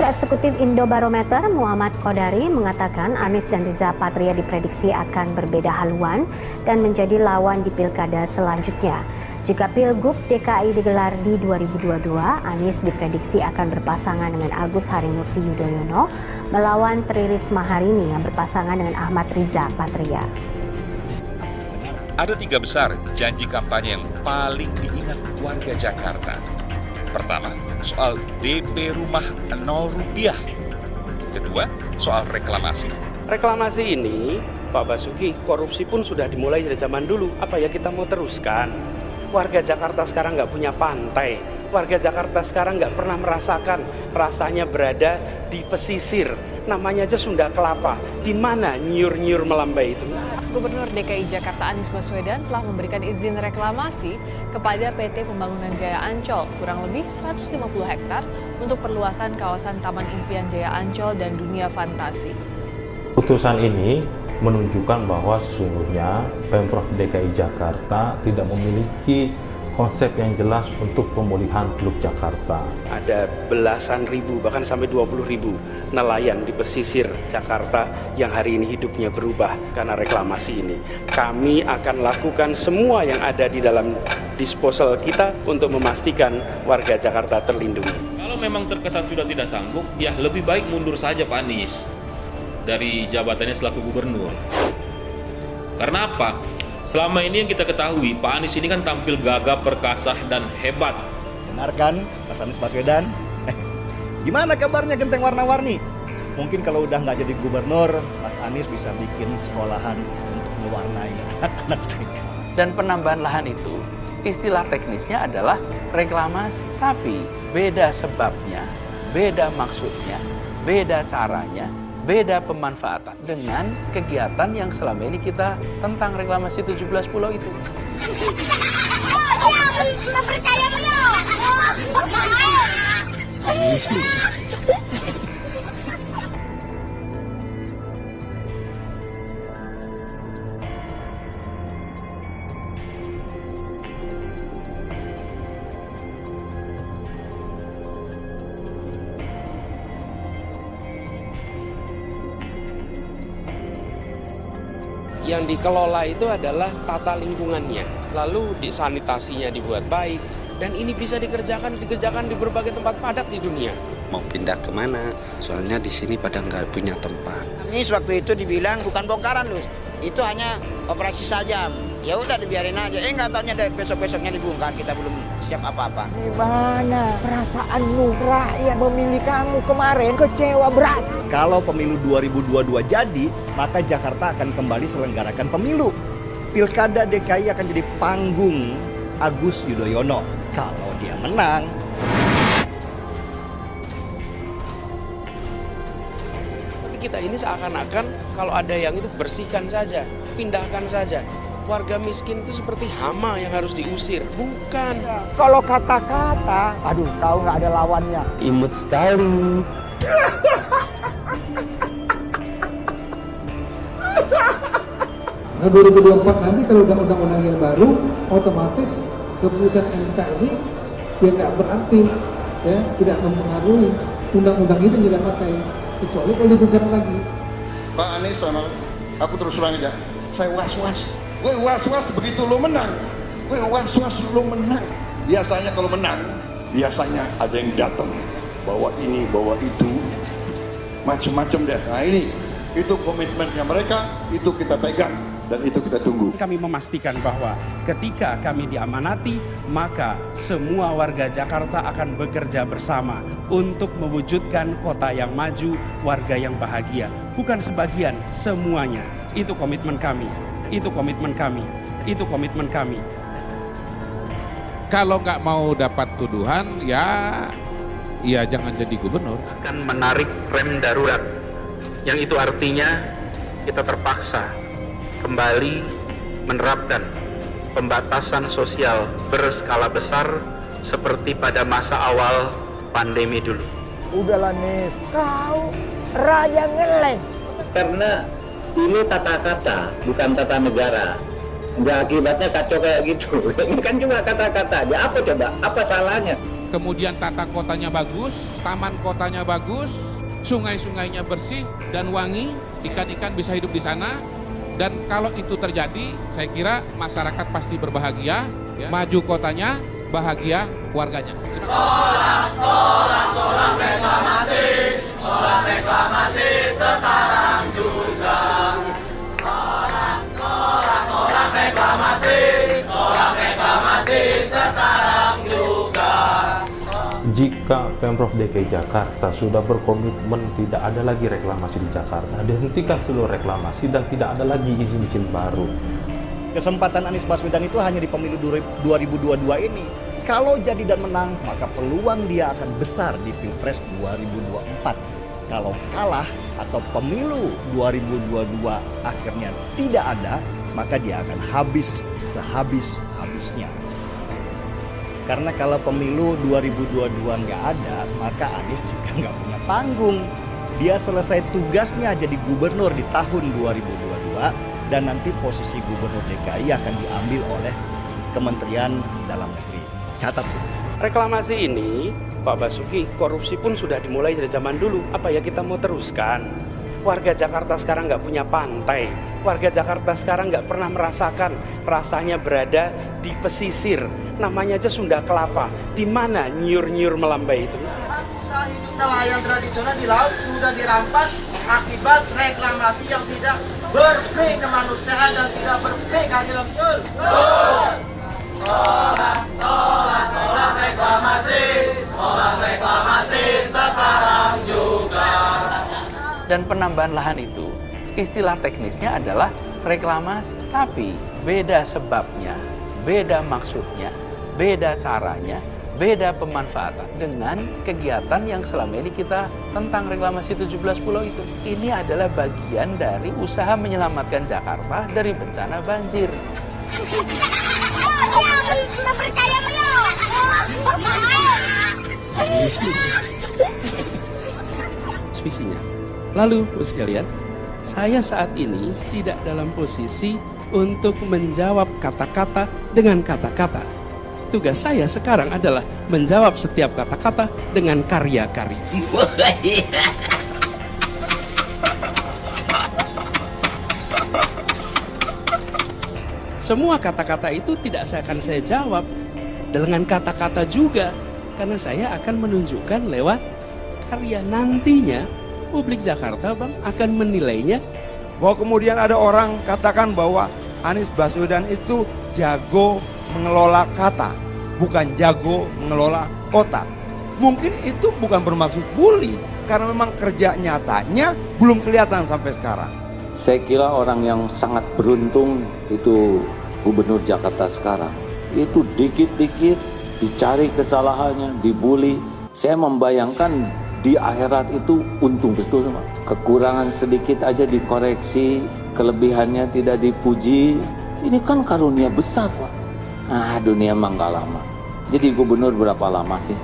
Direktur Eksekutif Indobarometer Muhammad Kodari mengatakan Anies dan Riza Patria diprediksi akan berbeda haluan dan menjadi lawan di pilkada selanjutnya. Jika Pilgub DKI digelar di 2022, Anies diprediksi akan berpasangan dengan Agus Harimurti Yudhoyono melawan Tri Risma hari ini yang berpasangan dengan Ahmad Riza Patria. Ada 3 besar janji kampanye yang paling diingat warga Jakarta. Pertama, soal DP rumah 0 rupiah. Kedua, soal reklamasi. Reklamasi ini, Pak Basuki, korupsi pun sudah dimulai dari zaman dulu. Apa ya kita mau teruskan? Warga Jakarta sekarang nggak punya pantai. Warga Jakarta sekarang nggak pernah merasakan rasanya berada di pesisir. Namanya aja Sunda Kelapa. Di mana nyiur-nyiur melambai itu? Gubernur DKI Jakarta Anies Baswedan telah memberikan izin reklamasi kepada PT Pembangunan Jaya Ancol kurang lebih 150 hektar untuk perluasan kawasan Taman Impian Jaya Ancol dan Dunia Fantasi. Putusan ini menunjukkan bahwa sesungguhnya Pemprov DKI Jakarta tidak memiliki konsep yang jelas untuk pemulihan Teluk Jakarta. Ada belasan ribu, bahkan sampai 20 ribu nelayan di pesisir Jakarta yang hari ini hidupnya berubah karena reklamasi ini. Kami akan lakukan semua yang ada di dalam disposal kita untuk memastikan warga Jakarta terlindungi. Kalau memang terkesan sudah tidak sanggup, ya lebih baik mundur saja Pak Anies dari jabatannya selaku gubernur. Karena apa? Selama ini yang kita ketahui, Pak Anies ini kan tampil gagah, perkasa, dan hebat. Benarkan, Mas Anies Baswedan? Gimana kabarnya genteng warna-warni? Mungkin kalau udah nggak jadi gubernur, Mas Anies bisa bikin sekolahan untuk mewarnai anak-anak TK. Dan penambahan lahan itu, istilah teknisnya adalah reklamasi. Tapi beda sebabnya, beda maksudnya, beda caranya, beda pemanfaatan dengan kegiatan yang selama ini kita tentang reklamasi 17 pulau itu. Yang dikelola itu adalah tata lingkungannya, lalu sanitasinya dibuat baik, dan ini bisa dikerjakan di berbagai tempat padat di dunia. Mau pindah kemana? Soalnya di sini pada nggak punya tempat. Ini waktu itu dibilang bukan bongkaran loh, itu hanya operasi saja. Ya udah dibiarin aja. Nggak taunya besok-besoknya dibongkar, kita belum siap apa-apa. Gimana perasaanmu rakyat memilih kamu kemarin? Kecewa berat. Kalau pemilu 2022 jadi, maka Jakarta akan kembali selenggarakan pemilu. Pilkada DKI akan jadi panggung Agus Yudhoyono. Kalau dia menang, tapi kita ini seakan-akan kalau ada yang itu bersihkan saja, pindahkan saja. Warga miskin itu seperti hama yang harus diusir, bukan. Kalau kata-kata, aduh tahu nggak ada lawannya. Imut sekali. Nah 2024 nanti kalau udah undang-undang yang baru, otomatis keputusan MK ini ya nggak berarti, ya tidak mempengaruhi undang-undang itu tidak pakai, kecuali kalau digugat lagi. Pak Anies sama aku terus terang aja, saya was-was. Gue was-was begitu lo menang. Gue was-was lo menang. Biasanya kalau menang, biasanya ada yang datang bawa ini, bawa itu, macam-macam deh. Nah ini, itu komitmennya mereka, itu kita pegang dan itu kita tunggu. Kami memastikan bahwa ketika kami diamanati, maka semua warga Jakarta akan bekerja bersama untuk mewujudkan kota yang maju, warga yang bahagia. Bukan sebagian, semuanya. Itu komitmen kami. Itu komitmen kami. Itu komitmen kami. Kalau nggak mau dapat tuduhan, ya jangan jadi gubernur. Akan menarik rem darurat, yang itu artinya kita terpaksa kembali menerapkan pembatasan sosial berskala besar seperti pada masa awal pandemi dulu. Udahlah Nis, kau raja ngeles. Karena ini kata-kata, bukan tata negara. Nggak akibatnya kacau kayak gitu. Ini kan cuma kata-kata aja. Apa coba? Apa salahnya? Kemudian tata kotanya bagus, taman kotanya bagus, sungai-sungainya bersih dan wangi, ikan-ikan bisa hidup di sana. Dan kalau itu terjadi, saya kira masyarakat pasti berbahagia, ya. Maju kotanya, bahagia warganya. Tolak reklamasi, tolak reklamasi sekarang juga. Tolak reklamasi, tolak reklamasi sekarang juga. Jika Pemprov DKI Jakarta sudah berkomitmen tidak ada lagi reklamasi di Jakarta, dihentikan seluruh reklamasi dan tidak ada lagi izin-izin baru. Kesempatan Anies Baswedan itu hanya di pemilu 2022 ini. Kalau jadi dan menang, maka peluang dia akan besar di Pilpres 2024. Kalau kalah atau pemilu 2022 akhirnya tidak ada, maka dia akan habis sehabis-habisnya. Karena kalau pemilu 2022 nggak ada, maka Anies juga nggak punya panggung. Dia selesai tugasnya jadi gubernur di tahun 2022 dan nanti posisi gubernur DKI akan diambil oleh Kementerian Dalam Negeri. Catat tuh. Reklamasi ini, Pak Basuki, korupsi pun sudah dimulai dari zaman dulu. Apa ya kita mau teruskan? Warga Jakarta sekarang nggak punya pantai. Warga Jakarta sekarang nggak pernah merasakan rasanya berada di pesisir. Namanya aja Sunda Kelapa. Di mana nyiur-nyiur melambai itu? Usaha hidup nelayan tradisional di laut sudah dirampas akibat reklamasi yang tidak berpihak kemanusiaan dan tidak berpihak keadilan. Betul. Tolak reklamasi, tolak reklamasi sekarang juga. Dan penambahan lahan itu, istilah teknisnya adalah reklamasi. Tapi beda sebabnya, beda maksudnya, beda caranya, beda pemanfaatan dengan kegiatan yang selama ini kita tentang reklamasi 17 pulau itu. Ini adalah bagian dari usaha menyelamatkan Jakarta dari bencana banjir. Visinya. Lalu, terus sekalian, saya saat ini tidak dalam posisi untuk menjawab kata-kata dengan kata-kata. Tugas saya sekarang adalah menjawab setiap kata-kata dengan karya-karya. Semua kata-kata itu tidak akan saya jawab dengan kata-kata juga, karena saya akan menunjukkan lewat karya. Nantinya publik Jakarta, Bang, akan menilainya. Bahwa kemudian ada orang katakan bahwa Anies Baswedan itu jago mengelola kata, bukan jago mengelola kota. Mungkin itu bukan bermaksud bully, karena memang kerja nyatanya belum kelihatan sampai sekarang. Saya kira orang yang sangat beruntung itu Gubernur Jakarta sekarang. Itu dikit-dikit dicari kesalahannya, dibully. Saya membayangkan di akhirat itu untung betul sama. Kekurangan sedikit aja dikoreksi, kelebihannya tidak dipuji. Ini kan karunia besar, Pak. Dunia emang gak lama. Jadi gubernur berapa lama sih?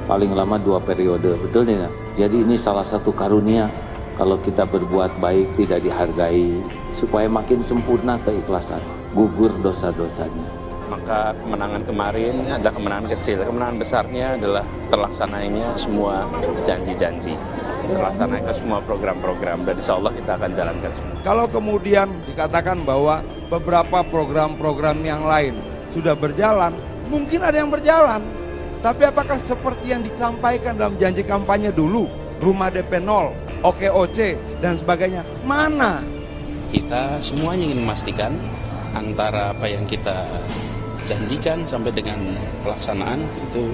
Paling lama 2 periode, betul tidak? Jadi ini salah satu karunia. Kalau kita berbuat baik tidak dihargai, supaya makin sempurna keikhlasan, gugur dosa-dosanya. Maka kemenangan kemarin adalah kemenangan kecil. Kemenangan besarnya adalah terlaksananya semua janji-janji, terlaksananya semua program-program, dan insya Allah kita akan jalankan semua. Kalau kemudian dikatakan bahwa beberapa program-program yang lain sudah berjalan, mungkin ada yang berjalan. Tapi apakah seperti yang disampaikan dalam janji kampanye dulu, rumah DP 0, OKOC, dan sebagainya, mana? Kita semuanya ingin memastikan antara apa yang kita janjikan sampai dengan pelaksanaan itu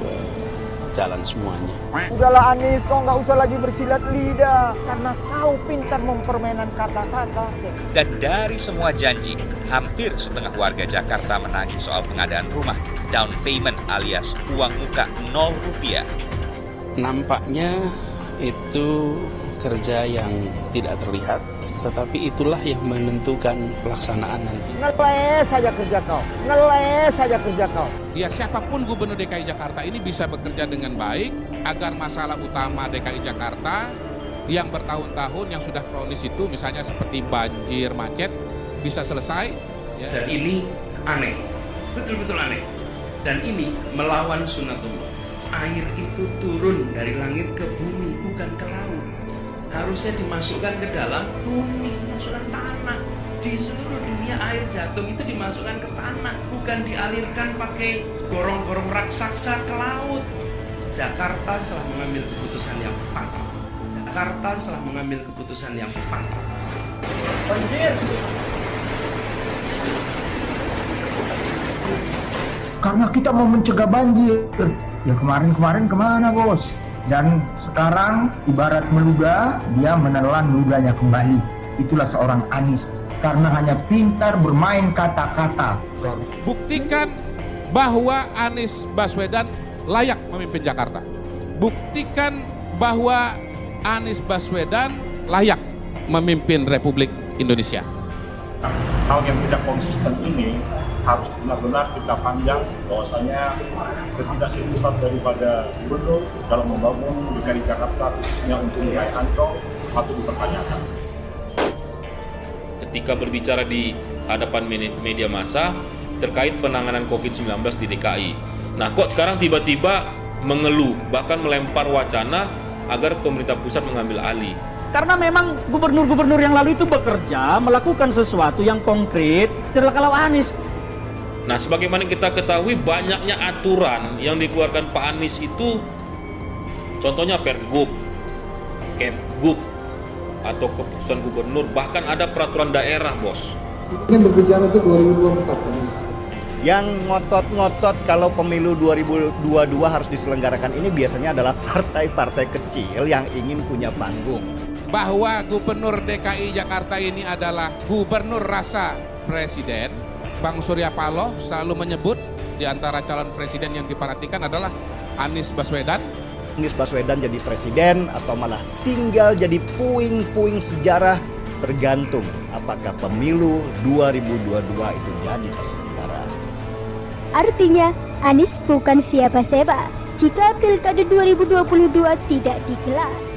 jalan semuanya. Udahlah Anies, kau nggak usah lagi bersilat lidah karena kau pintar mempermainan kata-kata. Dan dari semua janji, hampir setengah warga Jakarta menangis soal pengadaan rumah down payment alias uang muka 0 rupiah. Nampaknya itu kerja yang tidak terlihat, tetapi itulah yang menentukan pelaksanaan nanti. Ngeles saja kerja kau, ngeles saja kerja kau. Ya, siapapun Gubernur DKI Jakarta ini bisa bekerja dengan baik agar masalah utama DKI Jakarta yang bertahun-tahun yang sudah kronis itu, misalnya seperti banjir, macet, bisa selesai. Ya. Dan ini aneh, betul-betul aneh. Dan ini melawan sunnatullah. Air itu turun dari langit ke bumi, bukan ke laut. Harusnya dimasukkan ke dalam bumi, masukkan tanah. Di seluruh dunia air jatuh itu dimasukkan ke tanah, bukan dialirkan pakai gorong-gorong raksasa ke laut. Jakarta telah mengambil keputusan yang fatal. Jakarta telah mengambil keputusan yang fatal. Banjir. Karena kita mau mencegah banjir. Ya kemarin-kemarin kemana bos? Dan sekarang ibarat meludah, dia menelan ludahnya kembali. Itulah seorang Anies. Karena hanya pintar bermain kata-kata. Buktikan bahwa Anies Baswedan layak memimpin Jakarta. Buktikan bahwa Anies Baswedan layak memimpin Republik Indonesia. Hal yang tidak konsisten ini harus benar-benar kita pandang bahwasanya ketidakseriusan daripada gubernur dalam membangun DKI Jakarta khususnya untuk wilayah Ancol patut dipertanyakan. Ketika berbicara di hadapan media massa terkait penanganan COVID-19 di DKI. Nah, kok sekarang tiba-tiba mengeluh, bahkan melempar wacana agar pemerintah pusat mengambil alih. Karena memang gubernur-gubernur yang lalu itu bekerja, melakukan sesuatu yang konkret, tidak kalau Anies. Nah, sebagaimana kita ketahui banyaknya aturan yang dikeluarkan Pak Anies itu, contohnya Pergub, Kepgub, atau keputusan gubernur, bahkan ada peraturan daerah, bos. Ini kan berbicara itu 2024 kan? Yang ngotot-ngotot kalau pemilu 2022 harus diselenggarakan ini biasanya adalah partai-partai kecil yang ingin punya panggung. Bahwa gubernur DKI Jakarta ini adalah gubernur rasa presiden, Bang Surya Paloh selalu menyebut di antara calon presiden yang diperhatikan adalah Anies Baswedan. Anies Baswedan jadi presiden atau malah tinggal jadi puing-puing sejarah, tergantung apakah pemilu 2022 itu jadi terselenggara. Artinya, Anies bukan siapa-siapa jika Pilkada 2022 tidak digelar.